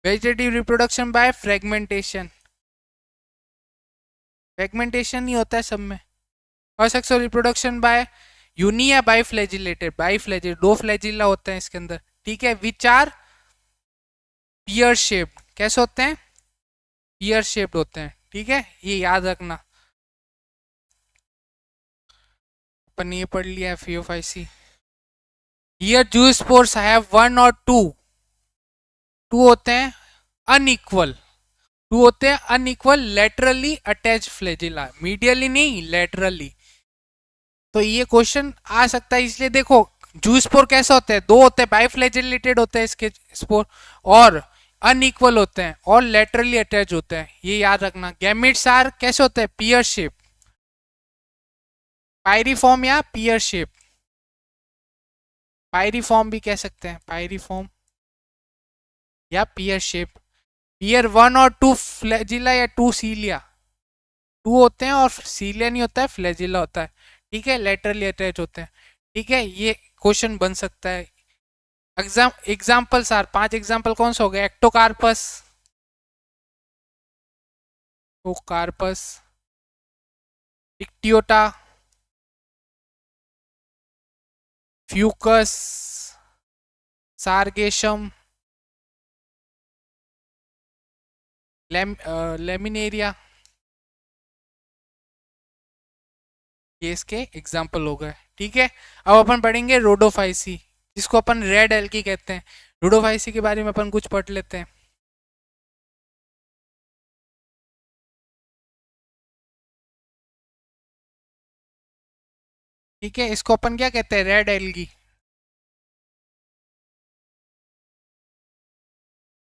vegetative reproduction by fragmentation. Fragmentation ही होता है सब में। और सेक्सुअल रिप्रोडक्शन बाय यूनी या बाई फ्लैजिलेटेड? बाई फ्लैजिलेटेड, दो फ्लैजिला होते हैं इसके अंदर। ठीक है, विच आर पियर शेप्ड। कैसे होते हैं? पियर शेप्ड होते हैं। ठीक है, ये याद रखना। अपन ये पढ़ लिया FEOFIC। Here zoospores have one or two. Two होते हैं अनइक्वल। टू होते हैं unequal laterally attach flagella, medially नहीं, लेटरली। तो ये क्वेश्चन आ सकता है, इसलिए देखो जू स्पोर कैसे होते हैं? दो होते हैं, बाइफ्लैजिलेटेड होते हैं इसके स्पोर, और अनइक्वल होते हैं और लेटरली अटैच होते हैं। ये याद रखना। गैमेट्स आर कैसे होते हैं? पियर शेप, पायरीफॉर्म या पियर शेप। पायरीफॉर्म भी कह सकते हैं, पायरीफॉर्म या पियर shape. Peer one or two flagella या टू सीलिया। टू होते हैं और सीलिया नहीं होता है, फ्लैजिला होता है। ठीक है, लेटरली अटैच होते हैं। ठीक है, ये क्वेश्चन बन सकता है। एग्जाम्पल्स आर, 5 एग्जाम्पल कौन सा हो गया? Ectocarpus, carpus, dictyota, fucus, sargassum, laminaria. ये इसके एग्जाम्पल हो गए। ठीक है, अब अपन पढ़ेंगे रोडोफाइसी, जिसको अपन रेड एल्गी कहते हैं। रोडोफाइसी के बारे में अपन कुछ पढ़ लेते हैं। ठीक है, इसको अपन क्या कहते हैं? Red algae.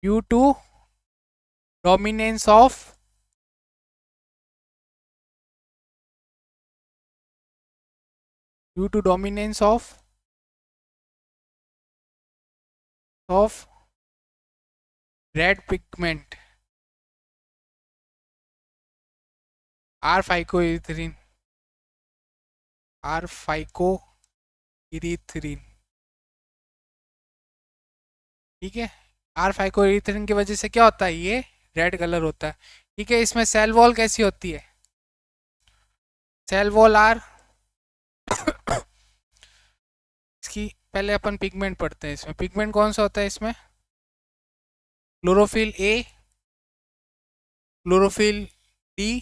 Due to dominance of due to dominance of red pigment, are phycoerythrin, are phycoerythrin. ठीक है, आर फाइकोइरिथ्रिन की वजह से क्या होता है? ये रेड कलर होता है। ठीक है, इसमें सेल वॉल कैसी होती है? सेल वॉल आर इसकी पहले अपन पिगमेंट पढ़ते हैं। इसमें पिगमेंट कौन सा होता है? इसमें chlorophyll A, chlorophyll D,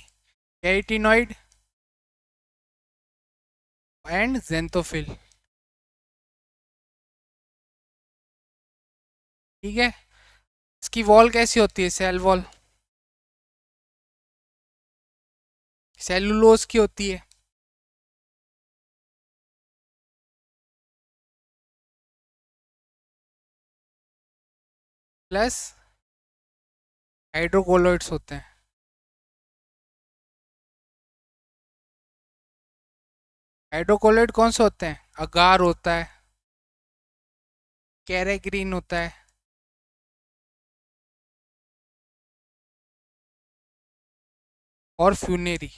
carotenoid and xanthophyll. ठीक है, इसकी वॉल कैसी होती है? सेल वॉल सेलुलोज की होती है। प्लस हाइड्रोकोलोइड्स होते हैं। हाइड्रोकोलोइड कौन से होते हैं? अगार होता है, कैरेग्रीन होता है, और फ्यूनेरी।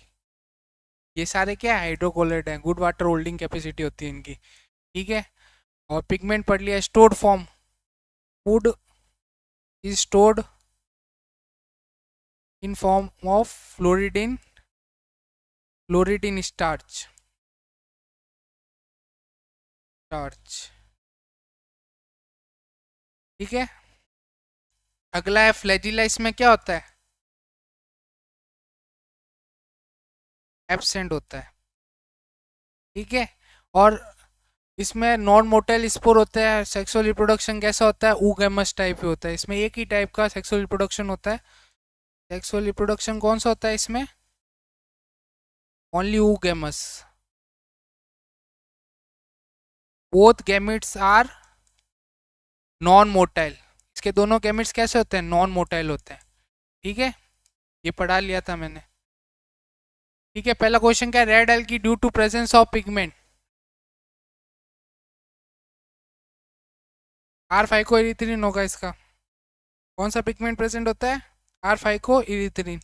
ये सारे क्या है? हाइड्रोकोलोइड हैं। गुड वाटर होल्डिंग कैपेसिटी होती है इनकी। ठीक है, और पिगमेंट पढ़ लिया। Stored form, food is stored in form of floridean starch. ठीक है, अगला है फ्लैजिला। इसमें क्या होता है? एब्सेंट होता है, ठीक है। और इसमें नॉन मोटेल स्पोर होते हैं। सेक्सुअल रिप्रोडक्शन कैसा होता है, ऊगेमस टाइप होता है। इसमें एक ही टाइप का सेक्सुअल रिप्रोडक्शन होता है। सेक्सुअल रिप्रोडक्शन कौन सा होता है इसमें, only oogamous. Both gametes are non motile. इसके दोनों गैमिट्स कैसे होते हैं, नॉन मोटाइल होते हैं, ठीक है। ये पढ़ा लिया था मैंने, ठीक है। पहला क्वेश्चन क्या है, red algae due to presence of pigment. Are phycoerythrin होगा इसका। कौन सा पिगमेंट प्रेजेंट होता है, आर फाइको इरिथ्रिन।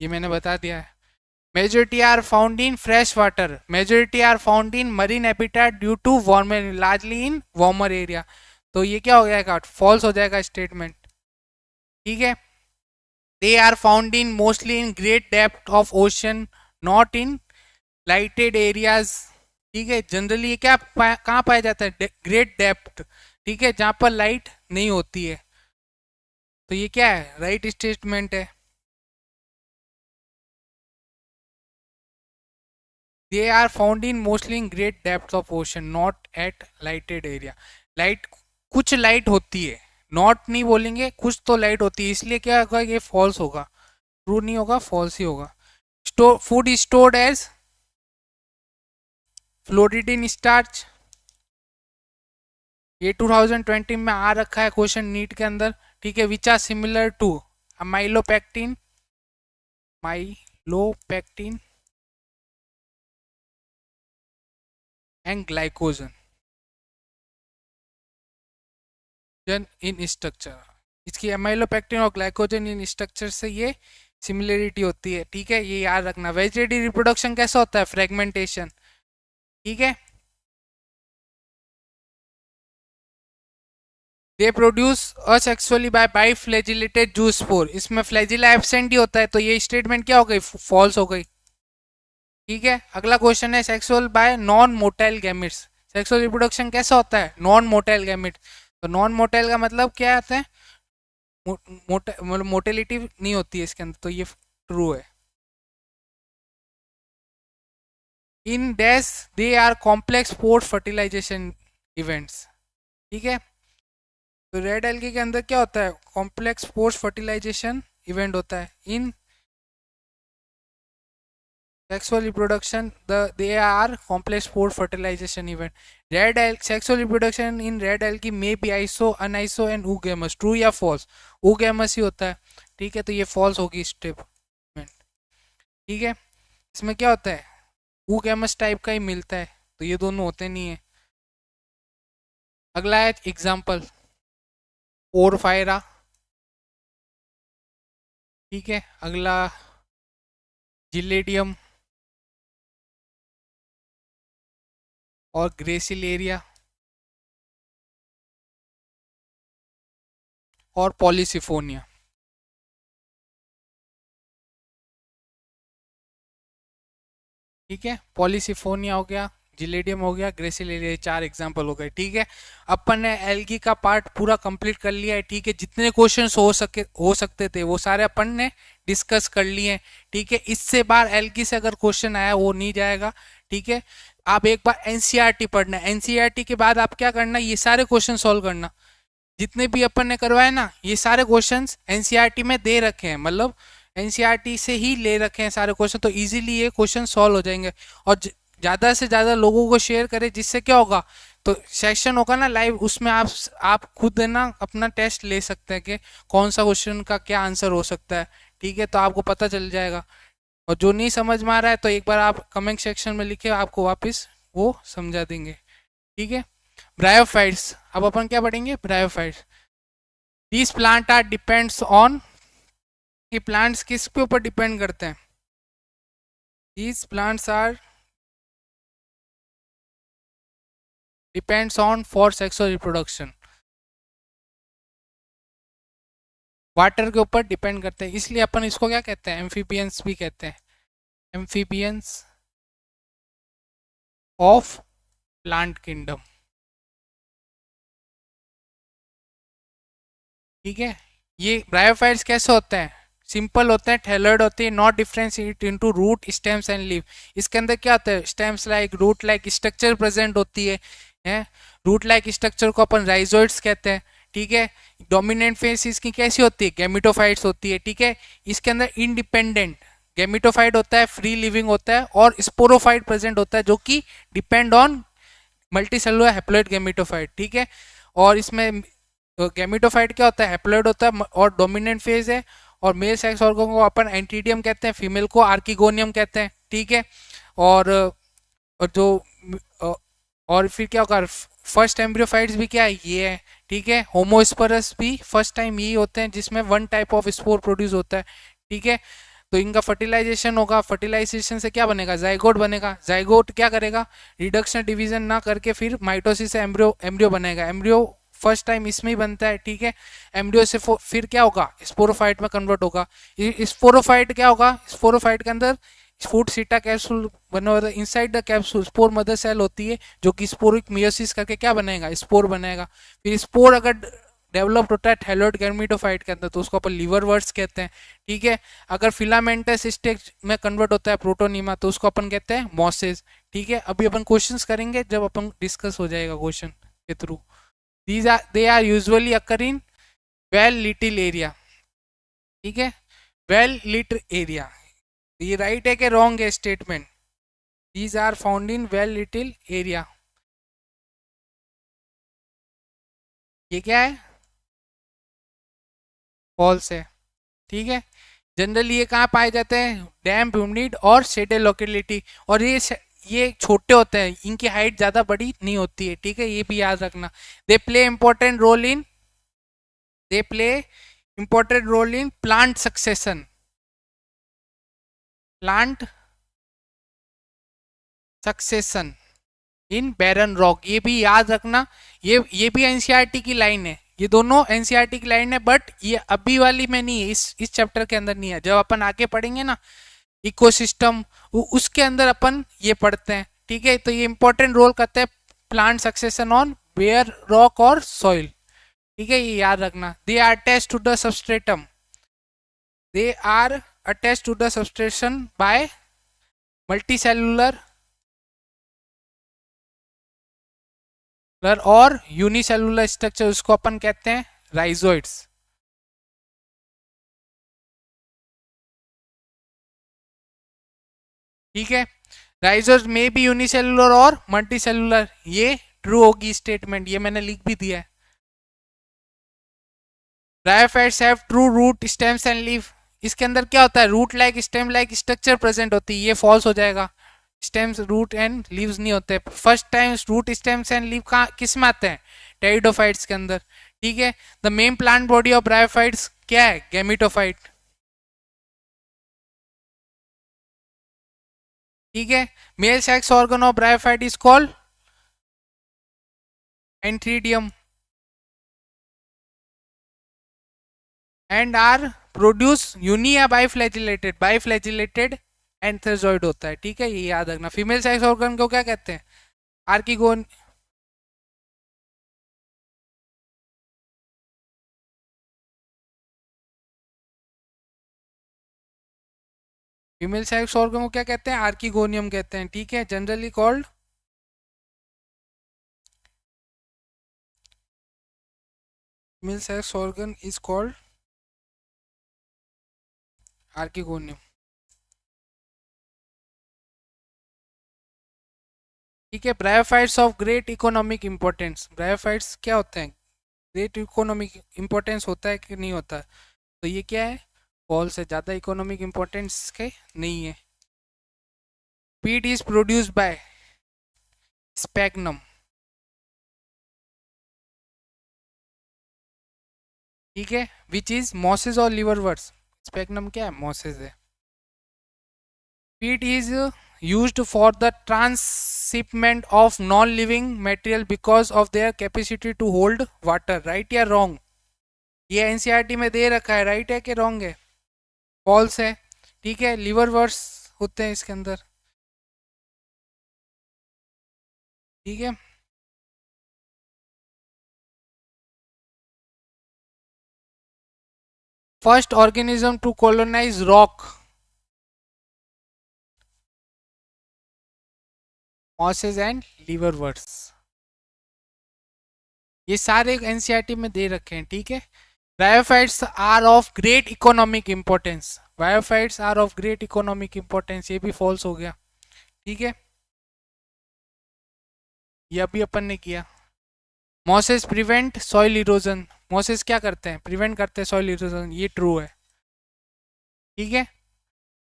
ये मैंने बता दिया है। Majority are found in fresh water, majority are found in marine habitat due to warmer, largely in warmer area. तो ये क्या हो जाएगा, फॉल्स हो जाएगा स्टेटमेंट, ठीक है। They are found in mostly in great depth of ocean, not in lighted areas, ठीक है। जनरली ये क्या कहाँ पाया जाता है, ग्रेट डेप्थ, ठीक है, जहां पर लाइट नहीं होती है। तो ये क्या है, राइट स्टेटमेंट है। They are found in mostly in great depth of ocean, not at lighted area. Light, कुछ लाइट होती है, नॉट नहीं बोलेंगे, कुछ तो लाइट होती है, इसलिए क्या होगा, ये फॉल्स होगा, ट्रू नहीं होगा, फॉल्स ही होगा। फूड स्टोर्ड एज फ्लोरिडीन स्टार्च, ये 2020 में आ रखा है क्वेश्चन नीट के अंदर, ठीक है। Which are similar to amylopectin, amylopectin and glycogen जन इन स्ट्रक्चर। इसकी एमाइलोपेक्टिन और ग्लाइकोजन इन स्ट्रक्चर से ये सिमिलरिटी होती है, ठीक है, ये याद रखना। वेजिटेटिव रिप्रोडक्शन कैसा होता है, फ्रेगमेंटेशन, ठीक है। They produce asexually by biflagellated zoospore, इसमें फ्लैजिला एब्सेंट ही होता है, तो ये स्टेटमेंट क्या हो गई, फॉल्स हो गई, ठीक है। अगला क्वेश्चन है sexual bye non motile gametes. Sexual reproduction कैसा होता है, नॉन मोटाइल गैमिट। तो नॉन मोटाइल का मतलब क्या आता है, मतलब मोटेलिटी नहीं होती है इसके अंदर, तो ये ट्रू है। In dash they are complex post fertilization events, ठीक है। तो रेड एल्गी के अंदर क्या होता है, कॉम्प्लेक्स पोस्ट फर्टिलाइजेशन इवेंट होता है। इन sexual reproduction they are complex spore fertilization event. Red algae sexual reproduction in red algae may be iso aniso and oogamous, true या false, oogamous ही होता है, ठीक है। तो ये false होगी स्टेटमेंट, ठीक है। इसमें क्या होता है, oogamous टाइप का ही मिलता है, तो ये दोनों होते नहीं है। अगला है एग्जाम्पल, ओरफायरा, ठीक है। अगला जिलेडियम और ग्रेसिलेरिया और पॉलीसिफोनिया, ठीक है। पॉलीसिफोनिया हो गया, जिलेडियम हो गया, ग्रेसिलेरिया, चार एग्जांपल हो गए, ठीक है। अपन ने एल्गी का पार्ट पूरा कंप्लीट कर लिया है, ठीक है। जितने क्वेश्चंस हो सकते थे वो सारे अपन ने डिस्कस कर लिए हैं, ठीक है। इससे बार एल्गी से अगर क्वेश्चन आया वो नहीं जाएगा, ठीक है। आप एक बार एनसीईआरटी पढ़ना, एनसीईआरटी के बाद आप क्या करना, ये सारे क्वेश्चन सॉल्व करना, जितने भी अपन ने करवाए ना, ये सारे क्वेश्चंस एनसीईआरटी में दे रखे हैं, मतलब एनसीईआरटी से ही ले रखे हैं सारे क्वेश्चन, तो इजीली ये क्वेश्चन सॉल्व हो जाएंगे। और ज़्यादा से ज़्यादा लोगों को शेयर करें, जिससे क्या होगा, तो सेशन होगा ना लाइव, उसमें आप खुद है ना अपना टेस्ट ले सकते हैं कि कौन सा क्वेश्चन का क्या आंसर हो सकता है, ठीक है। तो आपको पता चल जाएगा। और जो नहीं समझ में आ रहा है तो एक बार आप कमेंट सेक्शन में लिखे, आपको वापस वो समझा देंगे, ठीक है। ब्रायोफाइट्स, अब अपन क्या पढ़ेंगे, bryophytes. This plant are depends on, ये प्लांट्स किस पे ऊपर डिपेंड करते हैं, these plants are depends on for sexual reproduction, water के ऊपर डिपेंड करते हैं, इसलिए अपन इसको क्या कहते हैं, एम्फीबियंस भी कहते हैं, एम्फीबियंस ऑफ प्लांट किंगडम, ठीक है। ये ब्रायोफाइट्स कैसे होते हैं? सिंपल होते हैं, थैलॉइड होते हैं, not differentiate into root, stems and leave. इसके अंदर क्या होता है? Stems like root like structure present होती है। रूट लाइक स्ट्रक्चर को अपन राइजोइड्स कहते हैं, ठीक है। डोमिनेंट फेस इसकी कैसी होती है? गैमेटोफाइट्स होती है, ठीक है। इसके अंदर इंडिपेंडेंट गैमेटोफाइट होता है, फ्री लिविंग होता है, और स्पोरोफाइट प्रेजेंट होता है जो कि depend on multicellular haploid gametophyte, ठीक है। और इसमें गैमेटोफाइट क्या होता है? हैप्लॉइड होता है और डोमिनेंट फेज है। और मेल सेक्स ऑर्गन को अपन एंटीडियम कहते हैं, फीमेल को आर्किगोनियम कहते हैं, ठीक है। और जो अ, और फिर क्या होगा? फर्स्ट एम्ब्रियोफाइट्स भी क्या है? ये है, ठीक है। होमोस्पर्स भी फर्स्ट टाइम यही होते हैं जिसमें one type of spore produce होता है, ठीक है। तो इनका फर्टिलाइजेशन होगा, फर्टिलाइजेशन से क्या बनेगा? जाइगोट बनेगा। जाइगोट क्या करेगा? रिडक्शन डिवीजन ना करके फिर माइटोसिस से एम्ब्रियो एम्ब्रियो बनेगा। एम्ब्रियो फर्स्ट टाइम इसमें ही बनता है, ठीक है। एम्ब्रियो से फिर क्या होगा? स्पोरोफाइट में कन्वर्ट होगा। स्पोरोफाइट क्या होगा? स्पोरोफाइट के अंदर फूड सीटा कैप्सूल बना हुआ है। Inside the capsule spore mother cell होती है जो कि स्पोरिक मियोसिस करके क्या बनाएगा? स्पोर बनाएगा। फिर स्पोर अगर डेवलप्ड होता है थैलोइड गैमेटोफाइट के अंदर तो उसको अपन लीवर वर्ड्स कहते हैं, ठीक है। अगर फिलामेंटस स्टेज में कन्वर्ट होता है प्रोटोनीमा तो उसको अपन कहते हैं मॉसेस, ठीक है। अभी अपन क्वेश्चंस करेंगे जब अपन डिस्कस हो जाएगा क्वेश्चन के थ्रू। They are usually occur in well little area, ठीक है। वेल लिट एरिया, ये राइट है कि रॉन्ग है statement? These are found in well little area, ये क्या है? फॉल्स है, ठीक है। जनरली ये कहाँ पाए जाते हैं? डैम्प, ह्यूमिड और शेडेड लोकेलिटी। और ये छोटे होते हैं, इनकी हाइट ज़्यादा बड़ी नहीं होती है, ठीक है, ये भी याद रखना। They play important role in they play important role in plant succession, plant succession in barren rock, ये भी याद रखना। ये भी एनसीईआरटी की लाइन है, ये दोनों एनसीईआरटी की लाइन है, बट ये अभी वाली में नहीं है, इस चैप्टर के अंदर नहीं है। जब अपन आगे पढ़ेंगे ना इकोसिस्टम, उसके अंदर अपन ये पढ़ते हैं, ठीक है। तो ये इंपॉर्टेंट रोल करते हैं plant succession on bare rock और सॉइल, ठीक है, ये याद रखना। They are attached to the substratum, they are attached to the substratum by multicellular और यूनिसेलुलर स्ट्रक्चर, उसको अपन कहते हैं राइजोइड्स, ठीक है। राइजोइड्स में भी यूनिसेलुलर और मल्टीसेलुलर, ये ट्रू होगी स्टेटमेंट, ये मैंने लिख भी दिया है। Bryophytes have true root stems and leaf, इसके अंदर क्या होता है? Root like stem like structure present होती है, ये फॉल्स हो जाएगा। स्टेम्स रूट एंड लीव्स नहीं होते। First time root stems and leave कहाँ किस में आते हैं? टेरिडोफाइट्स के अंदर, ठीक है। The main plant body of bryophytes क्या है? गैमेटोफाइट, ठीक है। Male sex organ of bryophyte is called antheridium and are produce uni या बाइफ्लैजिलेटेड? बाइफ्लैजिलेटेड एंथ्रेजॉइड होता है, ठीक है, ये याद रखना। फीमेल सेक्स ऑर्गन को क्या कहते हैं? आर्किगोन। फीमेल सेक्स ऑर्गन को क्या कहते हैं? आर्किगोनियम कहते हैं, ठीक है। Generally called female sex organ is called archegonium, ठीक है। Bryophytes of great economic importance, bryophytes क्या होते हैं? ग्रेट इकोनॉमिक इंपॉर्टेंस होता है कि नहीं होता? तो ये क्या है? फॉल्स है, ज़्यादा इकोनॉमिक इंपॉर्टेंस के नहीं है। पीट इज प्रोड्यूस्ड बाय स्पैग्नम, ठीक है, विच इज मॉसेस और लिवरवर्ट्स। स्पैग्नम क्या है? मॉसेस है। Peat is used for the transshipment of non-living material because of their capacity to hold water, right या wrong? ये एनसीईआरटी में दे रखा है, राइट है कि रॉन्ग है? फॉल्स है, ठीक है। लिवर वर्स होते हैं इसके अंदर, ठीक है। First organism to colonise rock, mosses and liverworts. ये सारे एनसीईआरटी में दे रखे हैं, ठीक है। Bryophytes are of great economic importance, bryophytes are of great economic importance, ये भी फॉल्स हो गया, ठीक है। ये अभी अपन ने किया। Mosses prevent soil erosion, mosses क्या करते हैं, प्रिवेंट करते हैं सॉइल इरोजन, ये ट्रू है, ठीक है।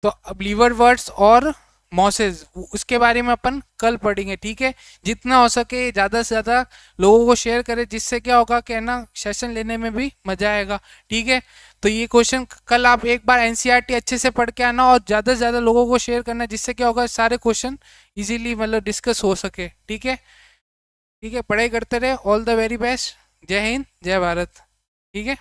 तो अब लीवरवर्ट्स और मॉसेस उसके बारे में अपन कल पढ़ेंगे, ठीक है। जितना हो सके ज़्यादा से ज़्यादा लोगों को शेयर करें, जिससे क्या होगा कि ना सेशन लेने में भी मजा आएगा, ठीक है। तो ये क्वेश्चन कल आप एक बार एनसीईआरटी अच्छे से पढ़ के आना और ज़्यादा से ज़्यादा लोगों को शेयर करना, जिससे क्या होगा सारे क्वेश्चन इजीली मतलब डिस्कस हो सके, ठीक है। ठीक है, पढ़ाई करते रहे, ऑल द वेरी बेस्ट, जय हिंद जय भारत, ठीक है।